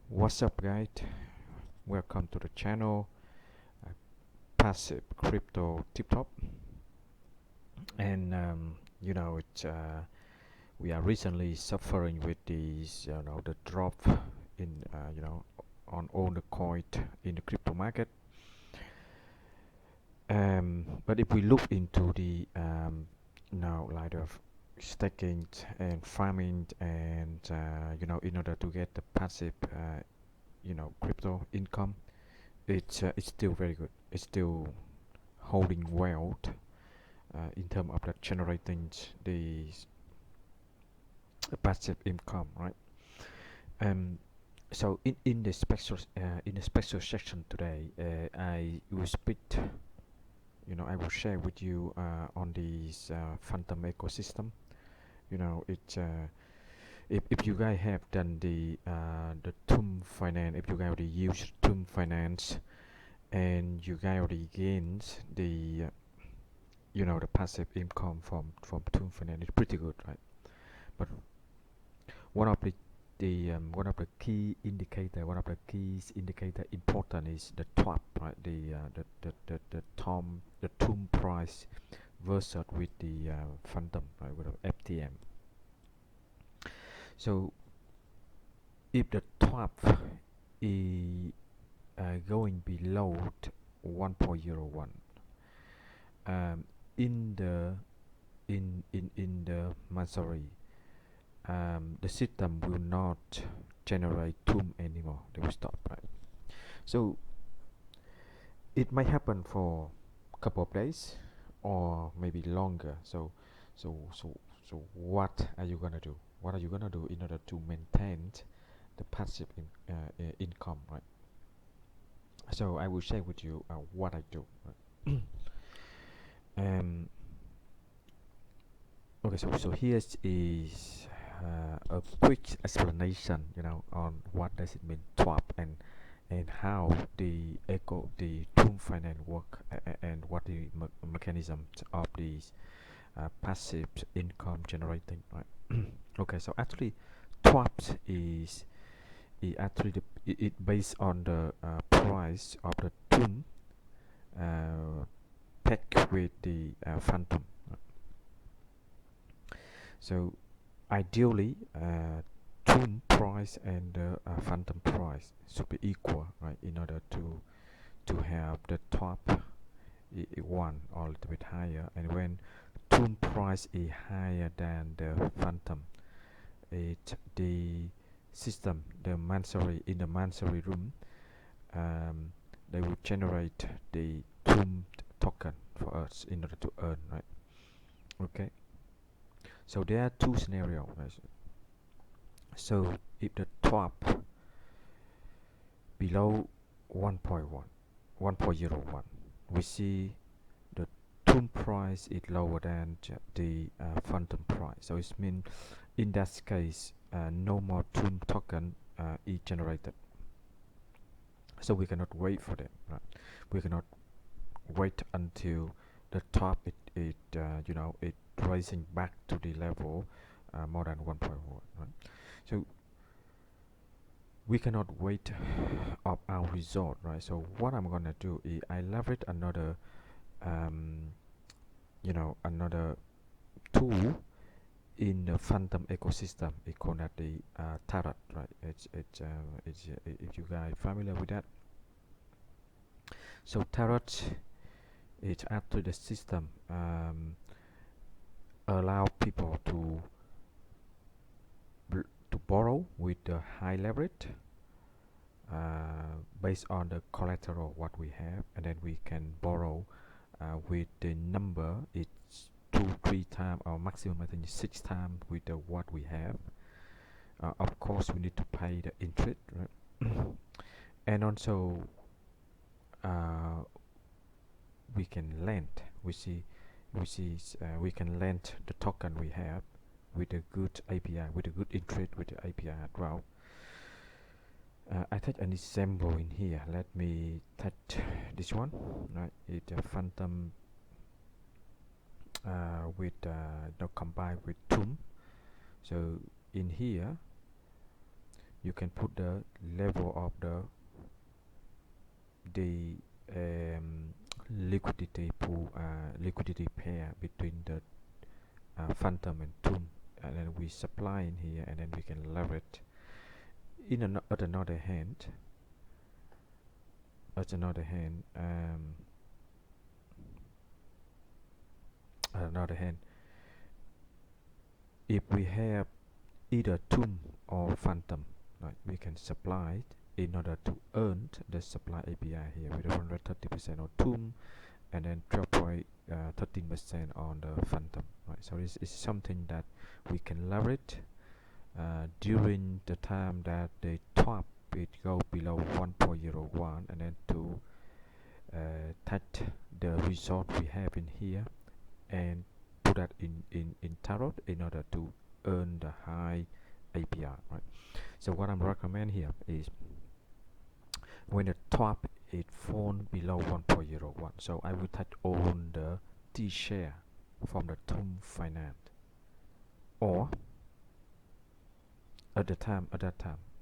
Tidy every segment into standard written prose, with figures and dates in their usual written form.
What's up, guys? Welcome to the channel, Passive Crypto Tip Top. And we are recently suffering with these, the drop in, on all the coin in the crypto market. But if we look into the now like of staking and farming, and in order to get the passive, crypto income, it's still very good. It's still holding well in terms of that generating the passive income, right? Um, so in the special section today, I will speak. I will share with you on this phantom ecosystem. It's if you guys have done the TWAP finance, if you guys already use TWAP finance, and you guys already gained the passive income from TWAP finance, it's pretty good, right? But one of the keys indicator important is the TWAP, right? The TWAP price versus with the phantom, right, with the FTM. So if the TWAP is going below 1.01, in the Masori, the system will not generate TWAP anymore. They will stop, right? So it might happen for a couple of days or maybe longer. So what are you gonna do? What are you gonna do in order to maintain the passive income, right? So I will share with you what I do, right? Okay, so here is a quick explanation, on what does it mean TWAP, and how the TWAP finance work, and what the mechanisms of these passive income generating, right? Okay, so actually TWAP is actually it based on the price of the TWAP pegged with the phantom. So ideally, TWAP price and the phantom price should be equal, right? In order to have the TWAP one or a little bit higher, and when TWAP price is higher than the phantom, the system, the Mansory in the Mansory room, they will generate the TWAP token for us in order to earn, right? Okay. So there are two scenarios, right? So if the TWAP below 1.1, 1.01, we see the TWAP price is lower than the phantom price. So it means in that case, no more TWAP token is generated. So we cannot wait for them, right? We cannot wait until the top it rising back to the level more than 1.1, right? So we cannot wait of our result, right? So what I'm gonna do is I leverage another another tool in the phantom ecosystem. It called that the tarot, right? It's if you guys familiar with that. So tarot, it's after the system allow people to borrow with the high leverage based on the collateral what we have, and then we can borrow with the number it's 2-3 times or maximum I think 6 times with the what we have. Of course we need to pay the interest, right? And also we can lend. We can lend the token we have with a good APR, with a good interest with the APR as well. I take an example in here. Let me take this one, right? It's a phantom with combined with TWAP. So in here you can put the level of the liquidity pool, liquidity pair between the phantom and tomb, and then we supply in here, and then we can leverage. At another hand, at another hand, if we have either tomb or phantom, right, we can supply it in order to earn the supply APR here with 130% on tomb, and then 12.13% on the phantom, right? So this is something that we can leverage during the time that the TWAP it go below 1.01, and then to take the result we have in here and put that in tarot in order to earn the high APR, right? So what I'm recommend here is when the TWAP it fall below 1.01, so I will take on the Tshare from the Tomb Finance, or at that time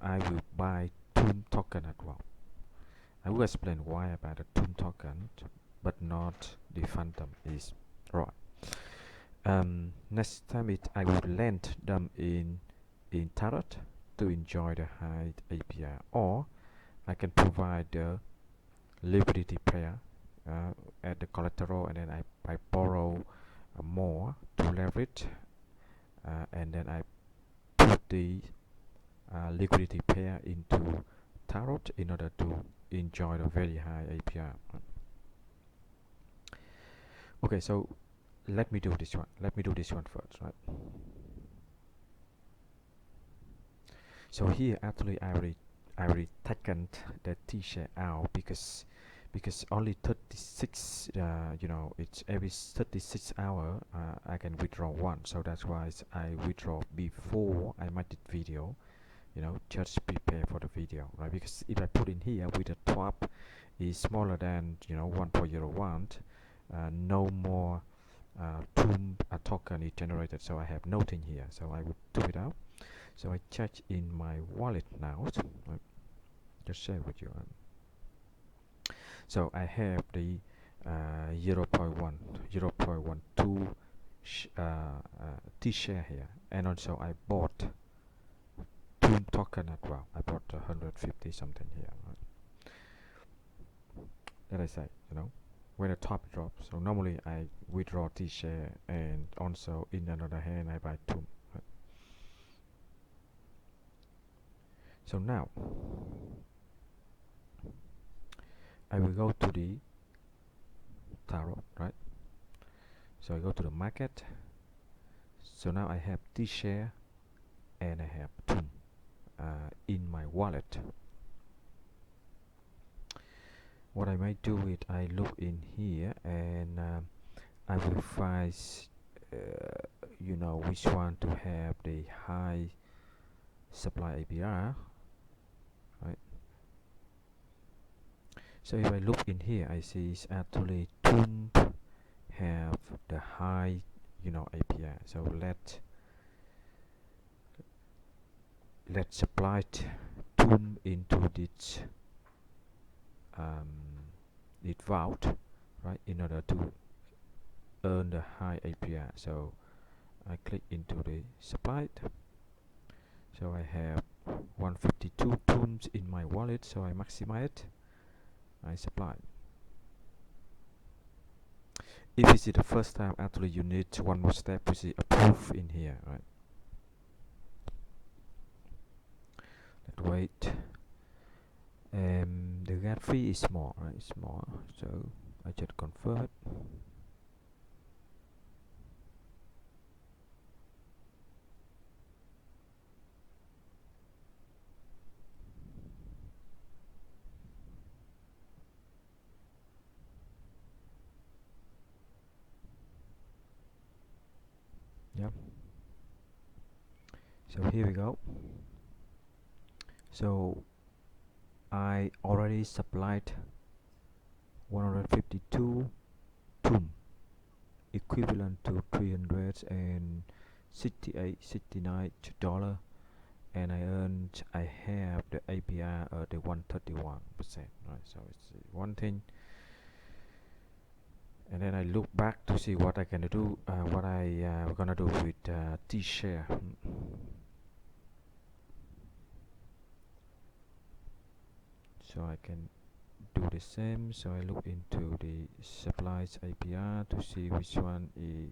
I will buy Tomb token as well. I will explain why I buy the Tomb token but not the phantom is right. Next time I will lend them in tarot to enjoy the high APR, or I can provide the liquidity pair at the collateral, and then I borrow more to leverage, and then I put the liquidity pair into tarot in order to enjoy the very high APR. Okay, so let me do this one first, right? So here actually I already taken the Tshare out because only 36 it's every 36 hour I can withdraw one, so that's why I withdraw before I make the video, just prepare for the video, right? Because if I put in here with the TWAP is smaller than 1.01, no more tomb token is generated, so I have nothing here, so I would do it out. So I check in my wallet now, right? Just share with you. So I have the 0.12 Tshare here, and also I bought tomb token as well. I bought 150 something here, right? That I say, when the top drops. So normally I withdraw Tshare, and also in another hand I buy tomb. Right? So now I will go to the tarot, right? So I go to the market. So now I have Tshare and I have tomb in my wallet. What I might do is I look in here, and I will find which one to have the high supply APR, right? So if I look in here, I see it's actually tomb have the high APR. So let's supply tomb into this vault, right, in order to earn the high APR. So I click into the supply. So I have 152 tombs in my wallet, so I maximize it. I supply. If this is the first time, actually you need one more step, which is approve in here, right? Let's wait. The gas fee is small, right? Small, so I just confirm it. Yeah. So here we go. So I already supplied 152 tomb, equivalent to $368.69, and I have the APR at the 131%, right? So it's one thing. And then I look back to see what I can do, what I gonna do with Tshare. So I can do the same. So I look into the supplies APR to see which one is,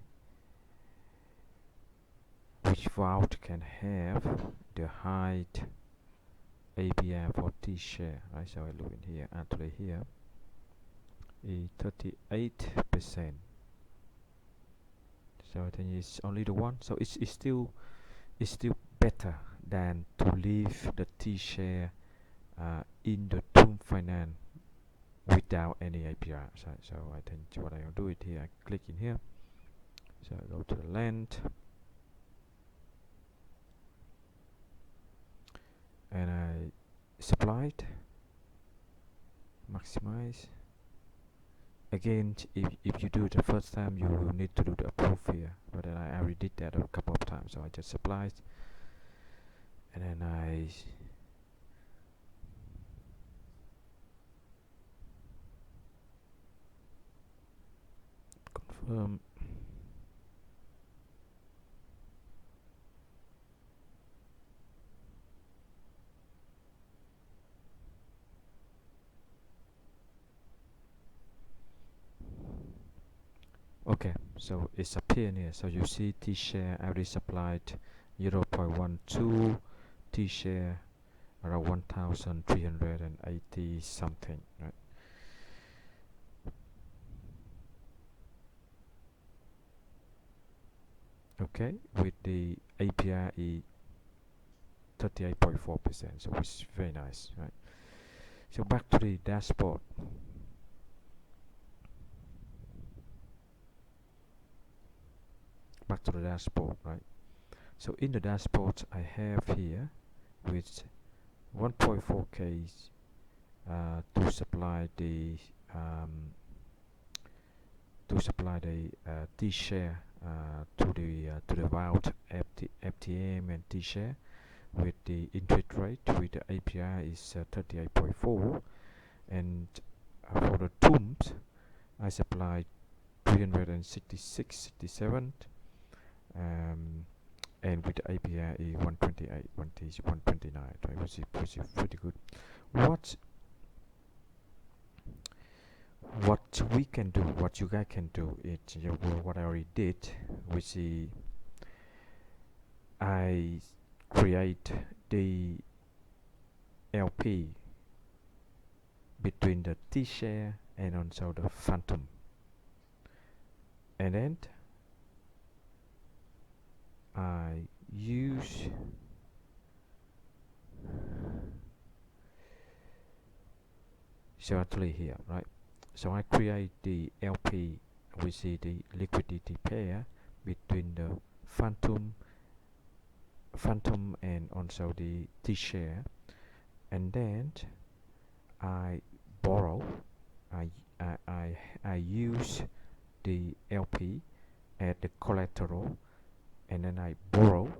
which vault can have the high APR for Tshare, right? So I look in here, actually here is 38%. So I think it's only the one. So it's still better than to leave the Tshare in the Toom Finance without any APR. So I think what I will do it here, I click in here. So I go to the land and I supply it, maximize. Again, if you do it the first time, you will need to do the approve here, but then I already did that a couple of times, so I just supply it, and then I confirm. Okay, so it's appearing here. So you see Tshare already supplied 0.12, Tshare around 1,380 something, right? Okay, with the APR is 38.4%, so it's very nice, right? So back to the dashboard. Back to the dashboard, right? So in the dashboard, I have here with 1.4k to supply the Tshare to the vault FTM and Tshare with the interest rate with the APR is 38.4, and for the Tooms I supplied 366.67, and with the APR is 128, 129, right, which is pretty good. What we can do, what you guys can do, it what I already did, which is I create the LP between the Tshare and also the Phantom, and then I use so actually here, right? So I create the LP, which is the liquidity pair between the Phantom and also the Tshare, and then I borrow. I use the LP at the collateral, and then I borrow.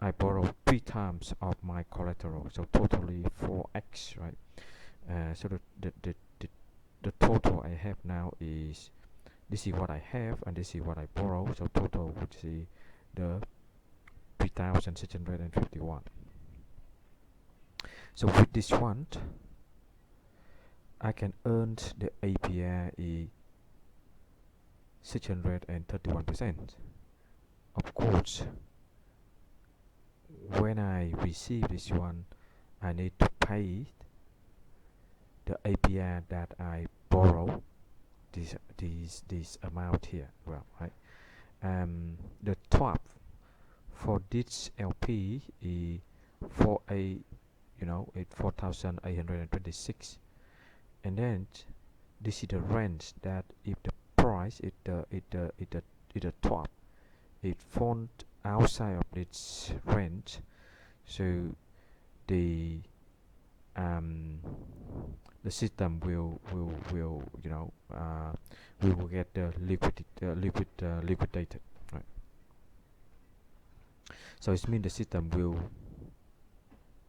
I borrow 3 times of my collateral, so totally 4x, right? So the total I have now is, this is what I have and this is what I borrow, so total would be the 3,651. So with this one I can earn the APR is 631%. Of course, when I receive this one, I need to pay the APR that I borrow, this amount here, well, right? The TWAP for this LP is 4,826, and then this is the range that if the price the TWAP it falls outside of its range, so the the system will we will get liquidated, right? So it means the system will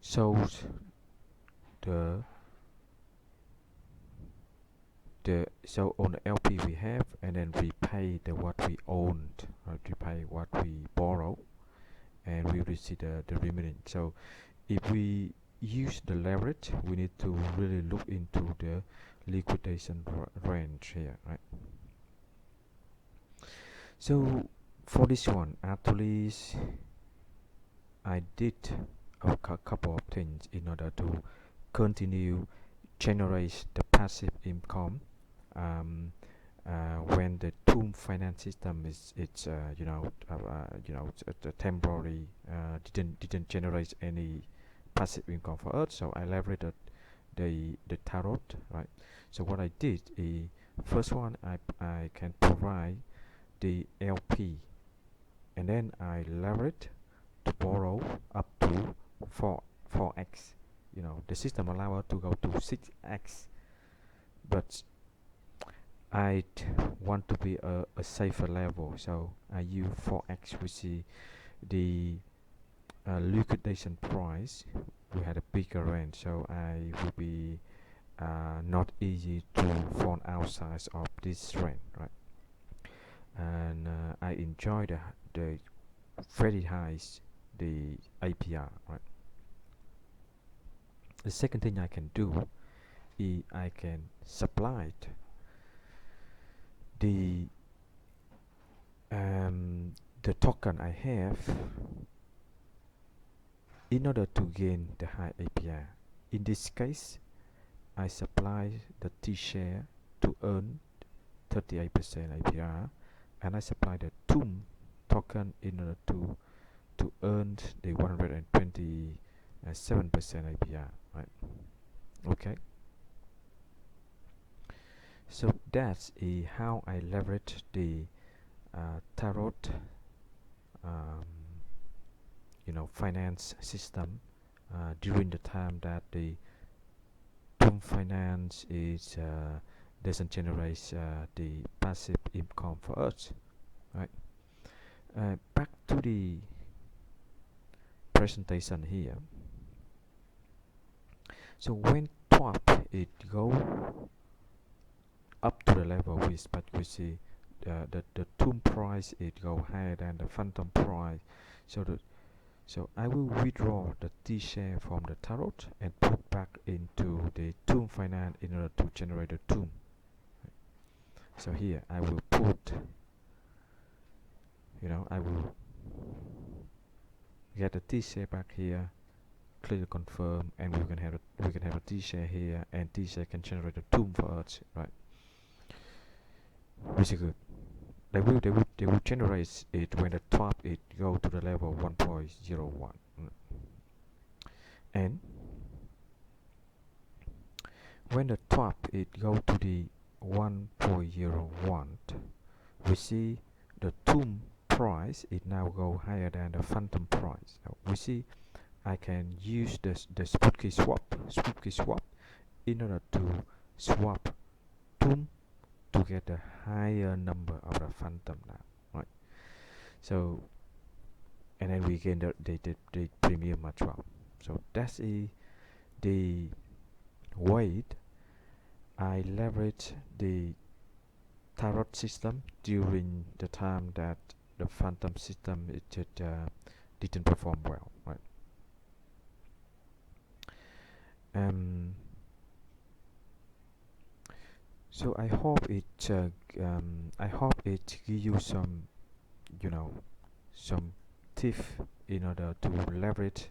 show the so on the LP we have, and then we pay the what we owned, right? We pay what we borrow, and we receive the remaining. So if we use the leverage, we need to really look into the liquidation range here, right? So for this one, actually I did a couple of things in order to continue generate the passive income when the TWAP finance system is it's it's a temporary didn't generate any passive income for us. So I leveraged the tarot, right? So what I did is, first one, I can provide the LP, and then I leverage to borrow up to 4x. The system allow us to go to 6x, but I want to be a safer level, so I use 4x, which is the liquidation price. We had a bigger range, so I will be not easy to fall outside of this range, right? And I enjoy the very high the APR, right? The second thing I can do is I can supply the the token I have in order to gain the high APR. In this case, I supply the Tshare to earn 38% APR, and I supply the TWAP token in order to earn the 127% APR, right? Okay. So that's how I leverage the tarot um, finance system during the time that the TWAP finance is doesn't generate the passive income for us, right? Back to the presentation here. So when TWAP it go up to the level we see the TWAP price it go higher than the phantom price. So I will withdraw the Tshare from the tarot and put back into the TWAP finance in order to generate the TWAP. So here I will put, I will get the Tshare back here, click confirm, and we can have a Tshare here, and Tshare can generate a TWAP for us, right? Which is good. They will generate it when the TWAP it go to the level 1.01, and when the TWAP it go to the 1.01, we see the TWAP price it now go higher than the phantom price. Now we see I can use the Spookyswap in order to swap TWAP to get a higher number of the phantom now, right? So, and then we gain the premium as well. So that's the way I leverage the tarot system during the time that the phantom system it didn't perform well, right? So I hope it give you some some tips in order to leverage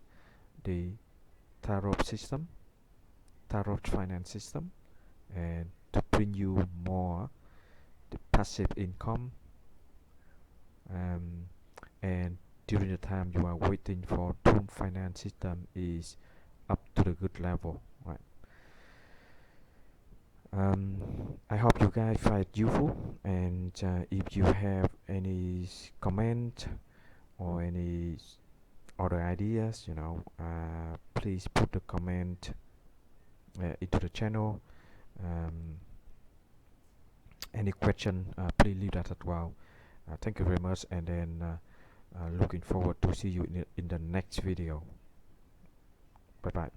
the tarot system, tarot finance system, and to bring you more the passive income, and during the time you are waiting for TWAP finance system is up to the good level, right? I hope you guys find it useful, and if you have any comment or any other ideas, please put the comment into the channel, Um, any question, please leave that as well. Thank you very much, and then looking forward to see you in the next video. Bye bye.